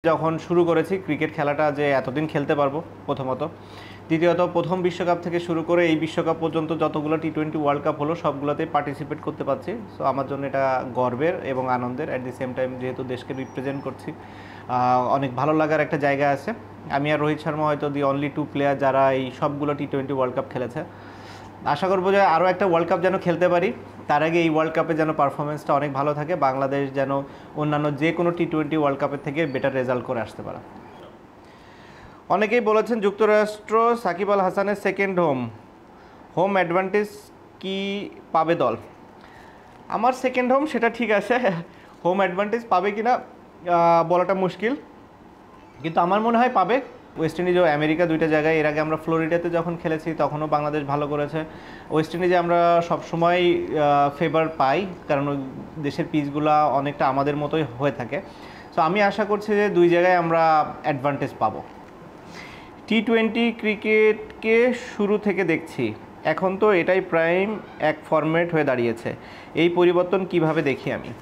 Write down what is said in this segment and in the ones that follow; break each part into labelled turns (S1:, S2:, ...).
S1: যখন শুরু করেছি ক্রিকেট খেলাটা যে এতদিন খেলতে পারবো প্রথমত, দ্বিতীয়ত প্রথম বিশ্বকাপ থেকে শুরু করে এই বিশ্বকাপ পর্যন্ত যতগুলো টি-20 ওয়ার্ল্ড কাপ হলো সবগুলোতেই পার্টিসিপেট করতে পারছি। সো আমার জন্য এটা গর্বের এবং আনন্দের। অ্যাট দি সেম টাইম যেহেতু দেশকে রিপ্রেজেন্ট করছি, অনেক ভালো লাগার একটা জায়গা আছে। আমি আর রোহিত শর্মা হয়তো দি অনলি টু প্লেয়ার যারা এই সবগুলো টি-20 ওয়ার্ল্ড কাপ খেলেছে। আশা করবো যে আরও একটা ওয়ার্ল্ড কাপ যেন খেলতে পারি, তার আগে এই ওয়ার্ল্ড কাপে যেন পারফরমেন্সটা অনেক ভালো থাকে, বাংলাদেশ যেন অন্যান্য যে কোনো টি-20 ওয়ার্ল্ড কাপের থেকে বেটার রেজাল্ট করে আসতে পারে। অনেকেই বলেছেন যুক্তরাষ্ট্র সাকিব আল হাসানের সেকেন্ড হোম অ্যাডভান্টেজ কি পাবে দল? আমার সেকেন্ড হোম সেটা ঠিক আছে, হোম অ্যাডভান্টেজ পাবে কি না বলাটা মুশকিল, কিন্তু আমার মনে হয় পাবে। ওয়েস্ট ইন্ডিজ ও আমেরিকা দুইটা জায়গায়, এর আগে আমরা ফ্লোরিডাতে যখন খেলেছি তখনও বাংলাদেশ ভালো করেছে। ওয়েস্ট ইন্ডিজে আমরা সবসময় ফেভার পাই, কারণ ওই দেশের পিচগুলো অনেকটা আমাদের মতোই হয়ে থাকে। সো আমি আশা করছি যে দুই জায়গায় আমরা অ্যাডভান্টেজ পাবো। টি-20 ক্রিকেটকে শুরু থেকে দেখছি, এখন তো এটাই প্রাইম এক ফরম্যাট হয়ে দাঁড়িয়েছে। এই পরিবর্তন কিভাবে দেখি আমি?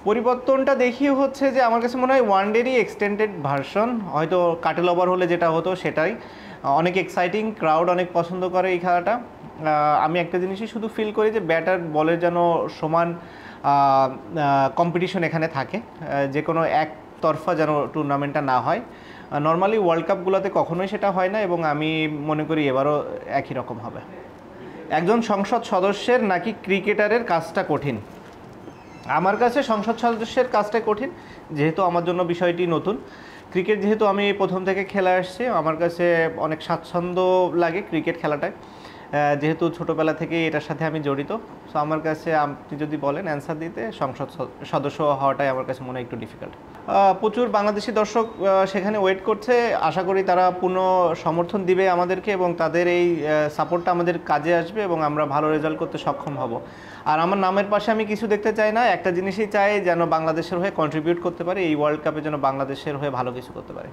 S1: পরিবর্তনটা দেখি হচ্ছে যে আমার কাছে মনে হয় ওয়ানডেরই এক্সটেন্ডেড ভার্সন, হয়তো কাটেল ওভার হলে যেটা হতো সেটাই। অনেক এক্সাইটিং, ক্রাউড অনেক পছন্দ করে এই খেলাটা। আমি একটা জিনিসই শুধু ফিল করি যে ব্যাটার বলের যেন সমান কম্পিটিশন এখানে থাকে, যে কোনো একতরফা যেন টুর্নামেন্টটা না হয়। নর্মালি ওয়ার্ল্ড কাপগুলোতে কখনোই সেটা হয় না, এবং আমি মনে করি এবারও একই রকম হবে। একজন সংসদ সদস্যের নাকি ক্রিকেটারের কাজটা কঠিন? আমার কাছে সংসদ সদস্যের কাজটাই কঠিন, যেহেতু আমার জন্য বিষয়টি নতুন। ক্রিকেট যেহেতু আমি প্রথম থেকে খেলে আসছি, আমার কাছে অনেক স্বাচ্ছন্দ্য লাগে ক্রিকেট খেলাটায়, যেহেতু ছোটোবেলা থেকে এটার সাথে আমি জড়িত। সো আমার কাছে আপনি যদি বলেন অ্যান্সার দিতে, সংসদ সদস্য হওয়াটাই আমার কাছে মনে হয় একটু ডিফিকাল্ট। প্রচুর বাংলাদেশি দর্শক সেখানে ওয়েট করছে, আশা করি তারা পূর্ণ সমর্থন দিবে আমাদেরকে, এবং তাদের এই সাপোর্টটা আমাদের কাজে আসবে এবং আমরা ভালো রেজাল্ট করতে সক্ষম হব। আর আমার নামের পাশে আমি কিছু দেখতে চাই না, একটা জিনিসই চাই, যেন বাংলাদেশের হয়ে কন্ট্রিবিউট করতে পারে, এই ওয়ার্ল্ড কাপে যেন বাংলাদেশের হয়ে ভালো কিছু করতে পারে।